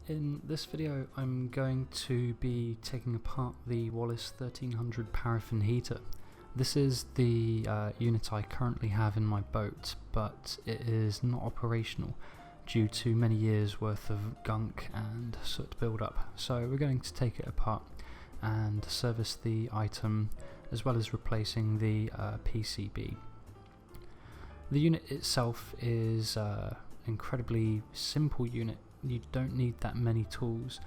In this video I'm going to be taking apart the Wallas 1300 paraffin heater. This is the unit I currently have in my boat, but it is not operational due to many years worth of gunk and soot build-up. So we're going to take it apart and service the item as well as replacing the PCB. The unit itself is an incredibly simple unit. You don't need that many tools.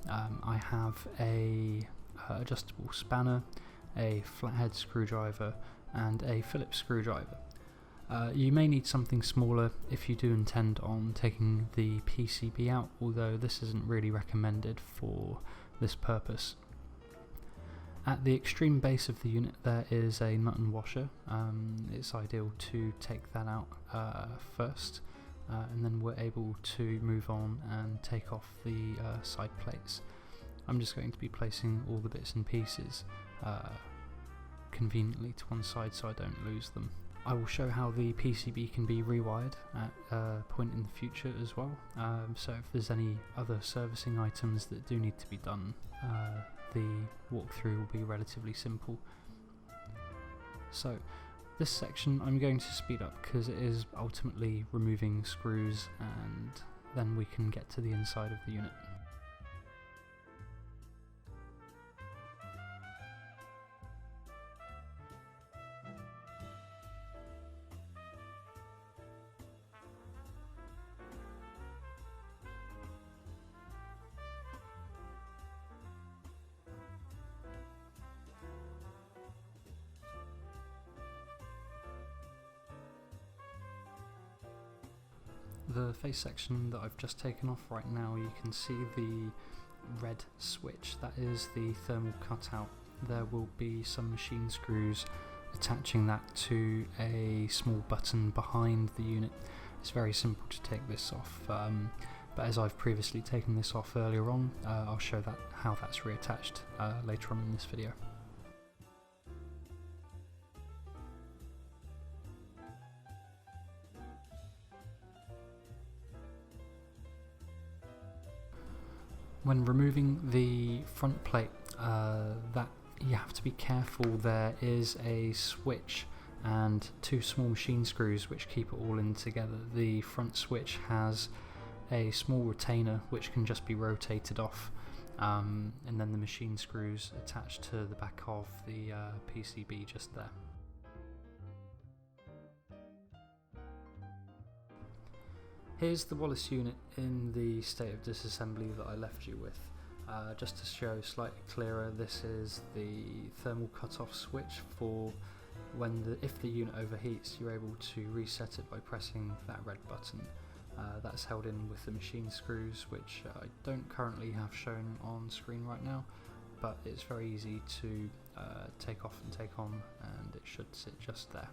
I have a adjustable spanner, a flathead screwdriver and a Phillips screwdriver. You may need something smaller if you do intend on taking the PCB out, although this isn't really recommended for this purpose. At the extreme base of the unit there is a nut and washer. It's ideal to take that out first. And then we're able to move on and take off the side plates. I'm just going to be placing all the bits and pieces conveniently to one side so I don't lose them. I will show how the PCB can be rewired at a point in the future as well, so if there's any other servicing items that do need to be done, the walkthrough will be relatively simple. So this section I'm going to speed up because it is ultimately removing screws, and then we can get to the inside of the unit. The face section that I've just taken off right now, you can see the red switch. That is the thermal cutout. There will be some machine screws attaching that to a small button behind the unit. It's very simple to take this off, but as I've previously taken this off earlier on, I'll show how that's reattached later on in this video. When removing the front plate, that you have to be careful. There is a switch and two small machine screws which keep it all in together. The front switch has a small retainer which can just be rotated off, and then the machine screws attached to the back of the PCB just there. Here's the Wallas unit in the state of disassembly that I left you with. Just to show slightly clearer, this is the thermal cutoff switch for when if the unit overheats, you're able to reset it by pressing that red button. That's held in with the machine screws, which I don't currently have shown on screen right now, but it's very easy to take off and take on, and it should sit just there.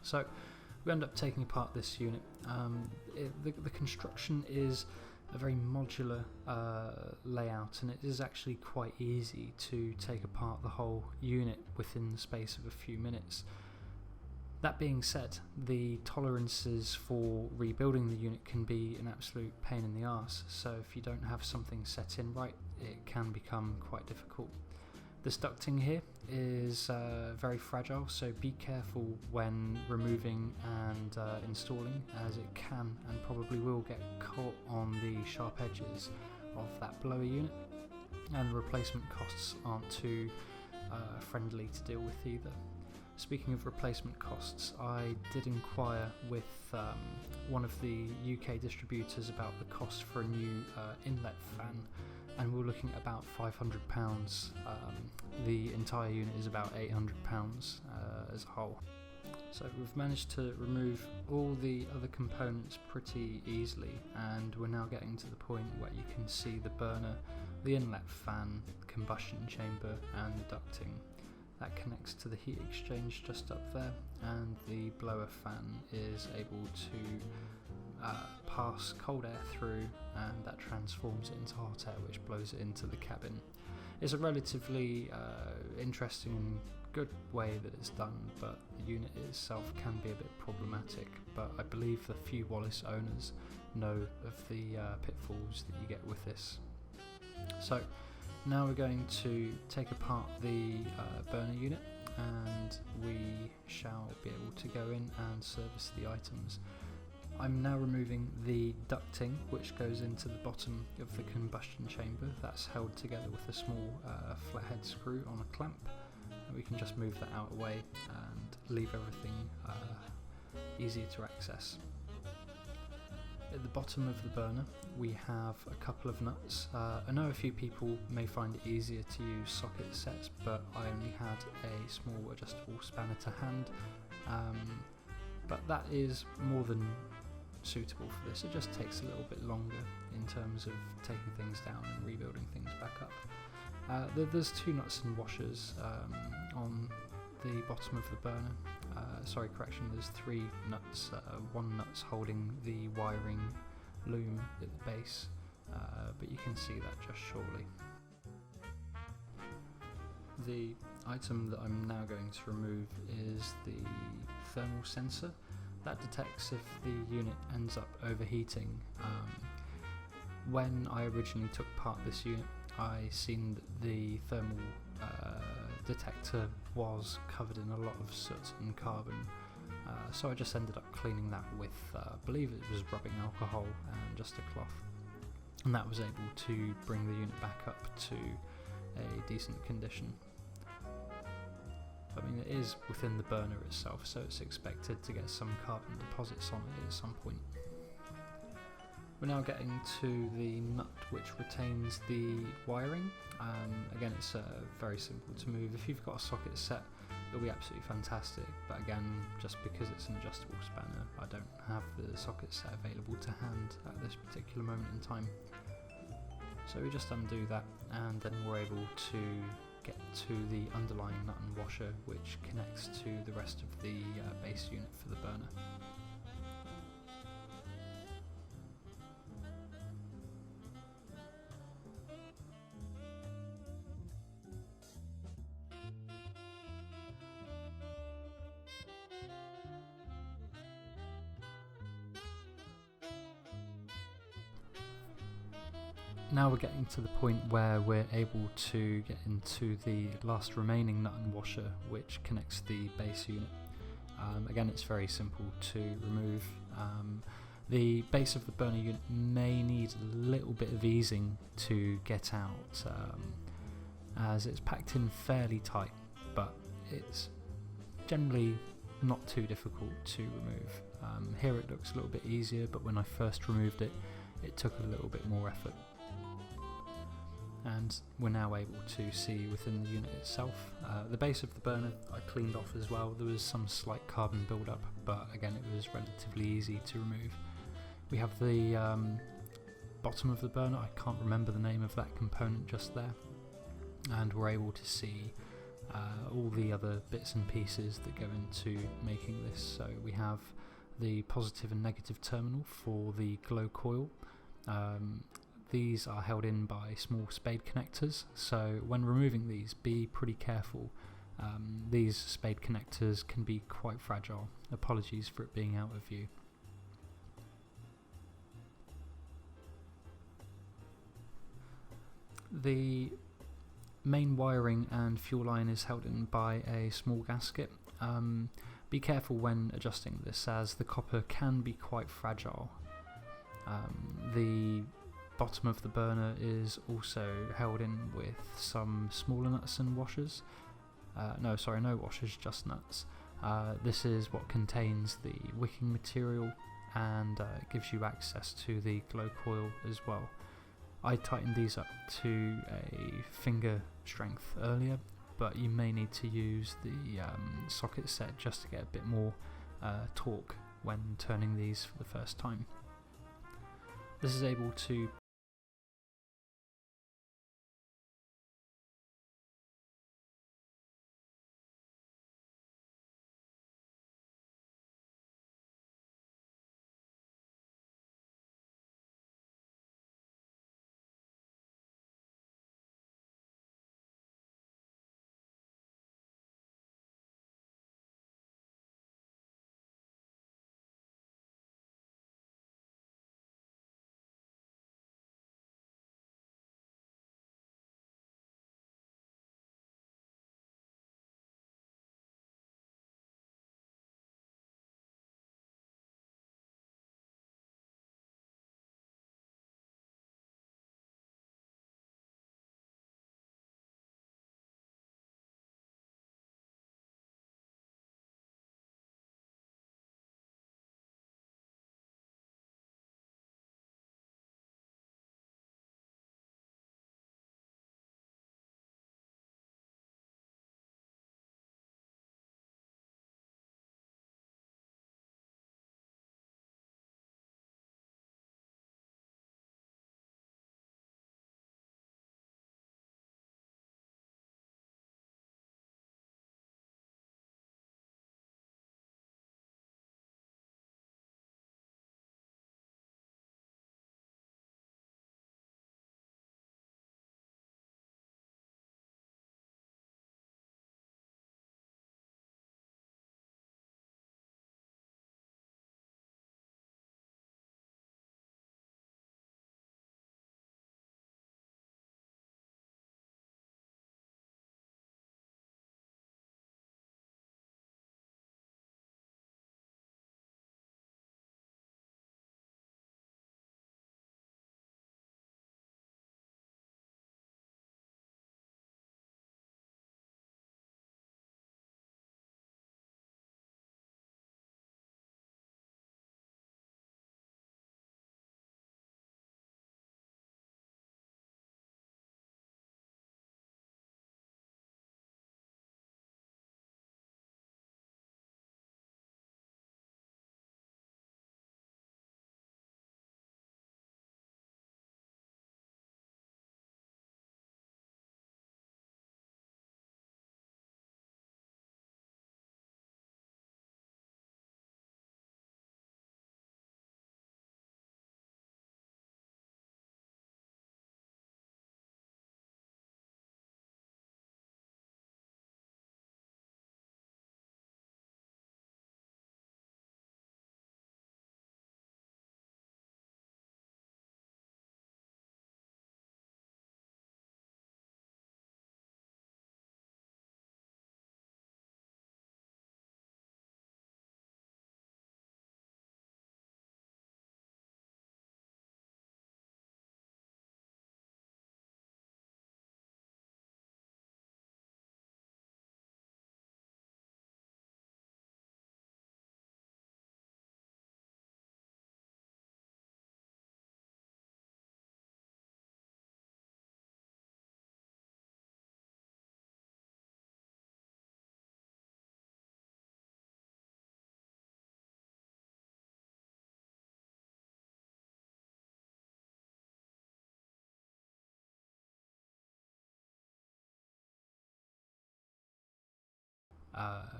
So we end up taking apart this unit. The construction is a very modular layout, and it is actually quite easy to take apart the whole unit within the space of a few minutes. That being said, the tolerances for rebuilding the unit can be an absolute pain in the arse, so if you don't have something set in right, it can become quite difficult. This ducting here is very fragile, so be careful when removing and installing, as it can and probably will get caught on the sharp edges of that blower unit, and replacement costs aren't too friendly to deal with either. Speaking of replacement costs, I did inquire with one of the UK distributors about the cost for a new inlet fan, and we're looking at about £500. The entire unit is about £800 as a whole. So we've managed to remove all the other components pretty easily, and we're now getting to the point where you can see the burner, the inlet fan, combustion chamber and the ducting. That connects to the heat exchange just up there, and the blower fan is able to pass cold air through, and that transforms it into hot air which blows it into the cabin. It's a relatively interesting and good way that it's done, but the unit itself can be a bit problematic, but I believe the few Wallas owners know of the pitfalls that you get with this. So now we're going to take apart the burner unit, and we shall be able to go in and service the items. I'm now removing the ducting which goes into the bottom of the combustion chamber. That's held together with a small flathead screw on a clamp, and we can just move that out of the way and leave everything easier to access. At the bottom of the burner we have a couple of nuts. I know a few people may find it easier to use socket sets, but I only had a small adjustable spanner to hand, but that is more than suitable for this. It just takes a little bit longer in terms of taking things down and rebuilding things back up. There's two nuts and washers on the bottom of the burner. Sorry, correction, there's three nuts. One nut's holding the wiring loom at the base, but you can see that just shortly. The item that I'm now going to remove is the thermal sensor. That detects if the unit ends up overheating. When I originally took apart this unit, I seen that the thermal detector was covered in a lot of soot and carbon, so I just ended up cleaning that with, I believe it was rubbing alcohol and just a cloth, and that was able to bring the unit back up to a decent condition. I mean, it is within the burner itself, so it's expected to get some carbon deposits on it at some point. We're now getting to the nut which retains the wiring. Again, it's very simple to move. If you've got a socket set, it'll be absolutely fantastic, but again, just because it's an adjustable spanner, I don't have the socket set available to hand at this particular moment in time. So we just undo that, and then we're able to get to the underlying nut and washer which connects to the rest of the base unit for the burner. Now we're getting to the point where we're able to get into the last remaining nut and washer which connects the base unit. Again, it's very simple to remove. The base of the burner unit may need a little bit of easing to get out, as it's packed in fairly tight, but it's generally not too difficult to remove. Here it looks a little bit easier, but when I first removed it, it took a little bit more effort. And we're now able to see within the unit itself. The base of the burner I cleaned off as well. There was some slight carbon buildup, but again it was relatively easy to remove. We have the bottom of the burner. I can't remember the name of that component just there, and we're able to see all the other bits and pieces that go into making this. So we have the positive and negative terminal for the glow coil. These are held in by small spade connectors, so when removing these, be pretty careful. These spade connectors can be quite fragile. Apologies for it being out of view. The main wiring and fuel line is held in by a small gasket. Be careful when adjusting this, as the copper can be quite fragile. The bottom of the burner is also held in with some smaller nuts and washers. No washers, just nuts. This is what contains the wicking material, and it gives you access to the glow coil as well. I tightened these up to a finger strength earlier, but you may need to use the socket set just to get a bit more torque when turning these for the first time. This is able to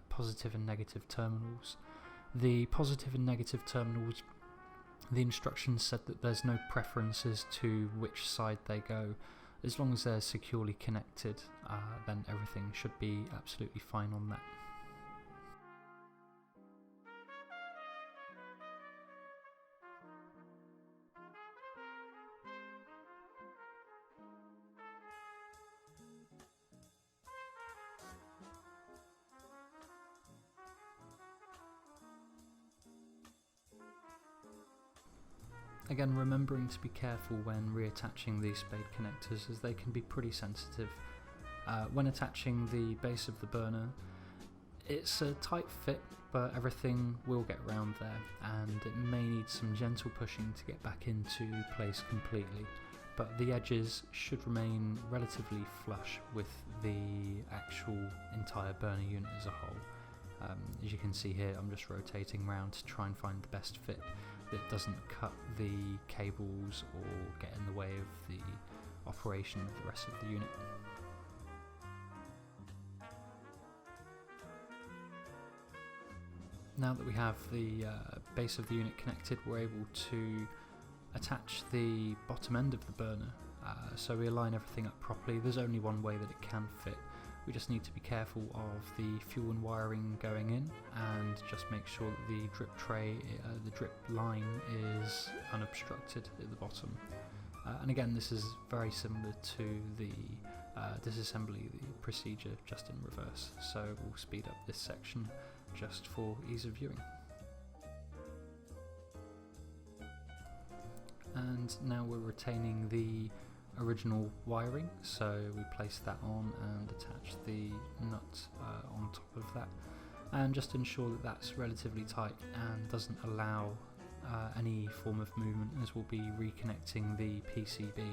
positive and negative terminals. The positive and negative terminals, the instructions said that there's no preferences to which side they go. As long as they're securely connected, then everything should be absolutely fine on that. Again, remembering to be careful when reattaching these spade connectors, as they can be pretty sensitive. When attaching the base of the burner, it's a tight fit, but everything will get round there, and it may need some gentle pushing to get back into place completely, but the edges should remain relatively flush with the actual entire burner unit as a whole. As you can see here, I'm just rotating around to try and find the best fit that doesn't cut the cables or get in the way of the operation of the rest of the unit. Now that we have the base of the unit connected, we're able to attach the bottom end of the burner, so we align everything up properly. There's only one way that it can fit. We just need to be careful of the fuel and wiring going in, and just make sure that the drip tray, the drip line is unobstructed at the bottom. And again, this is very similar to the disassembly procedure, just in reverse, so we'll speed up this section just for ease of viewing. And now we're retaining the original wiring, so we place that on and attach the nut on top of that, and just ensure that that's relatively tight and doesn't allow any form of movement, as we'll be reconnecting the PCB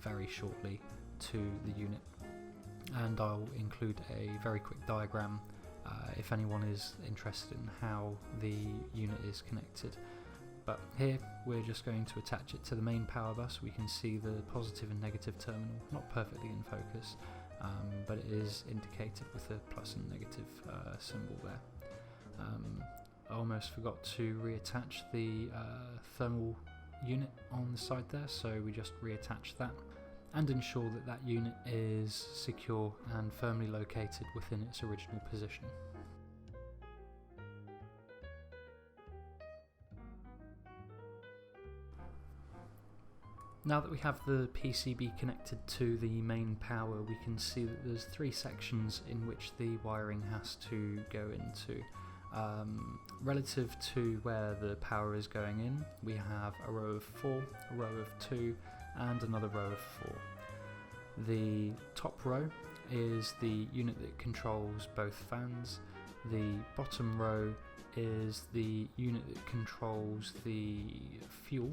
very shortly to the unit. And I'll include a very quick diagram if anyone is interested in how the unit is connected. But here we're just going to attach it to the main power bus. We can see the positive and negative terminal, not perfectly in focus, but it is indicated with a plus and negative symbol there. I almost forgot to reattach the thermal unit on the side there, so we just reattach that and ensure that that unit is secure and firmly located within its original position. Now that we have the PCB connected to the main power, we can see that there's three sections in which the wiring has to go into. Relative to where the power is going in, we have a row of 4, a row of 2, and another row of 4. The top row is the unit that controls both fans. The bottom row is the unit that controls the fuel,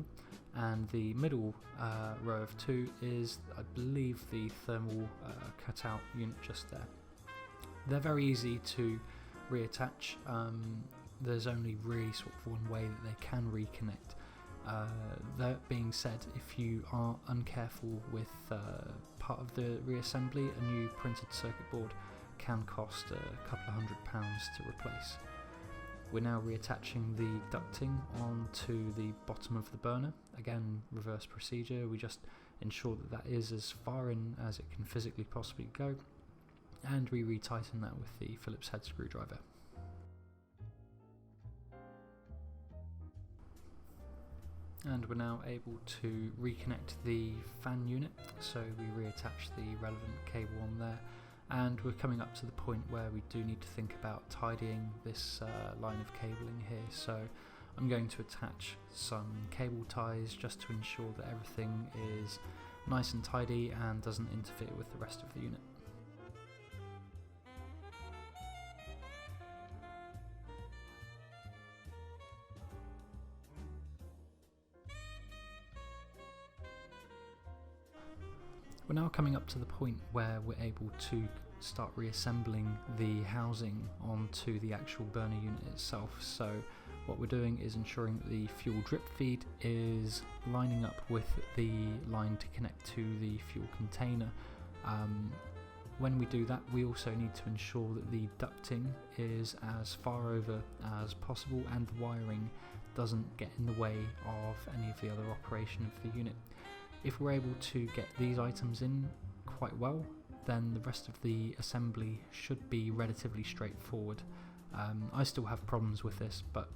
and the middle row of 2 is, I believe, the thermal cutout unit just there. They're very easy to reattach. There's only really sort of one way that they can reconnect. That being said, if you are uncareful with part of the reassembly, a new printed circuit board can cost a couple of £100 to replace. We're now reattaching the ducting onto the bottom of the burner. Again, reverse procedure. We just ensure that that is as far in as it can physically possibly go, and we retighten that with the Phillips head screwdriver. And we're now able to reconnect the fan unit, so we reattach the relevant cable on there. And we're coming up to the point where we do need to think about tidying this line of cabling here, so I'm going to attach some cable ties just to ensure that everything is nice and tidy and doesn't interfere with the rest of the unit. We're now coming up to the point where we're able to start reassembling the housing onto the actual burner unit itself. So what we're doing is ensuring that the fuel drip feed is lining up with the line to connect to the fuel container. when we do that, we also need to ensure that the ducting is as far over as possible and the wiring doesn't get in the way of any of the other operation of the unit. If we're able to get these items in quite well, then the rest of the assembly should be relatively straightforward. I still have problems with this, but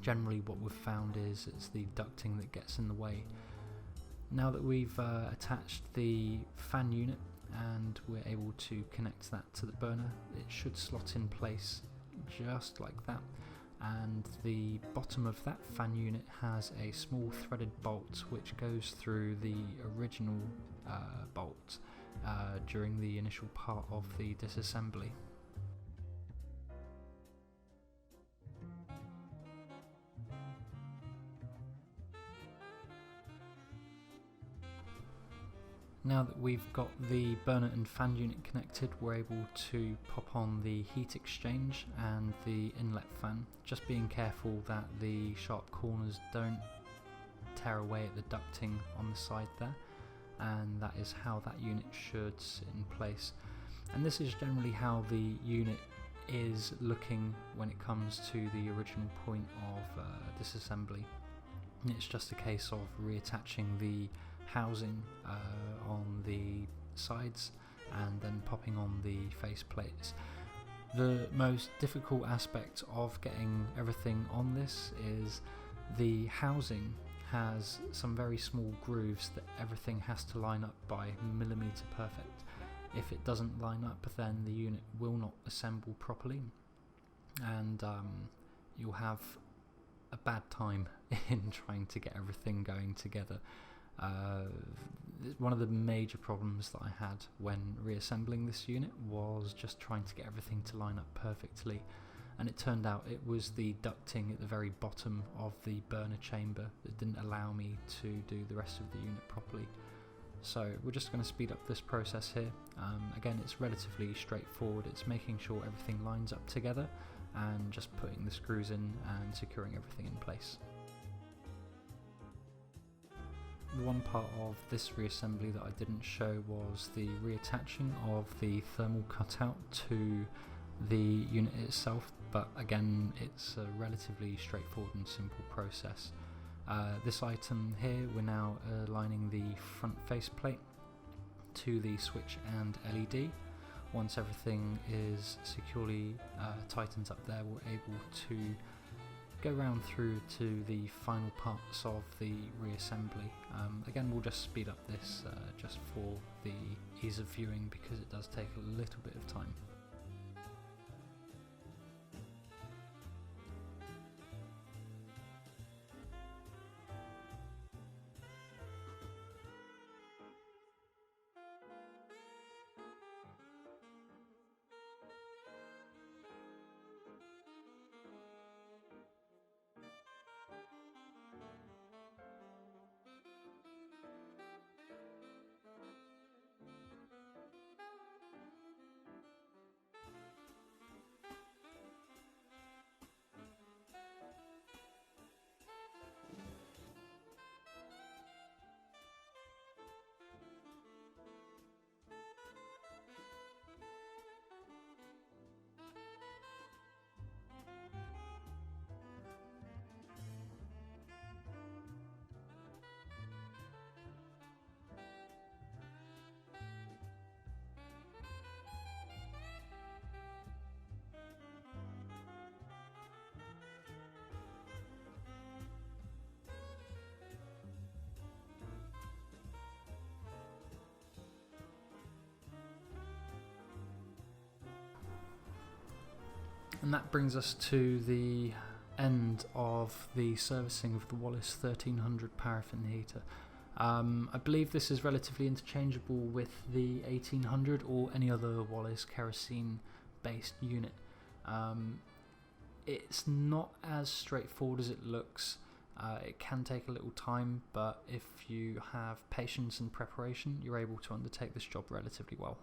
generally what we've found is it's the ducting that gets in the way. Now that we've attached the fan unit and we're able to connect that to the burner, it should slot in place just like that, and the bottom of that fan unit has a small threaded bolt which goes through the original bolt during the initial part of the disassembly. Now that we've got the burner and fan unit connected, we're able to pop on the heat exchange and the inlet fan, just being careful that the sharp corners don't tear away at the ducting on the side there, and that is how that unit should sit in place. And this is generally how the unit is looking when it comes to the original point of disassembly. It's just a case of reattaching the housing on the sides and then popping on the face plates. The most difficult aspect of getting everything on this is the housing has some very small grooves that everything has to line up by millimetre perfect. If it doesn't line up, then the unit will not assemble properly, and you'll have a bad time in trying to get everything going together. One of the major problems that I had when reassembling this unit was just trying to get everything to line up perfectly, and it turned out it was the ducting at the very bottom of the burner chamber that didn't allow me to do the rest of the unit properly. So we're just going to speed up this process here. Again, it's relatively straightforward. It's making sure everything lines up together and just putting the screws in and securing everything in place. The one part of this reassembly that I didn't show was the reattaching of the thermal cutout to the unit itself, but again it's a relatively straightforward and simple process. This item here, we're now aligning the front faceplate to the switch and LED. Once everything is securely tightened up there, we're able to go round through to the final parts of the reassembly. Again, we'll just speed up this just for the ease of viewing because it does take a little bit of time. And that brings us to the end of the servicing of the Wallas 1300 paraffin heater. I believe this is relatively interchangeable with the 1800 or any other Wallas Kerosene based unit. It's not as straightforward as it looks. It can take a little time, but if you have patience and preparation, you're able to undertake this job relatively well.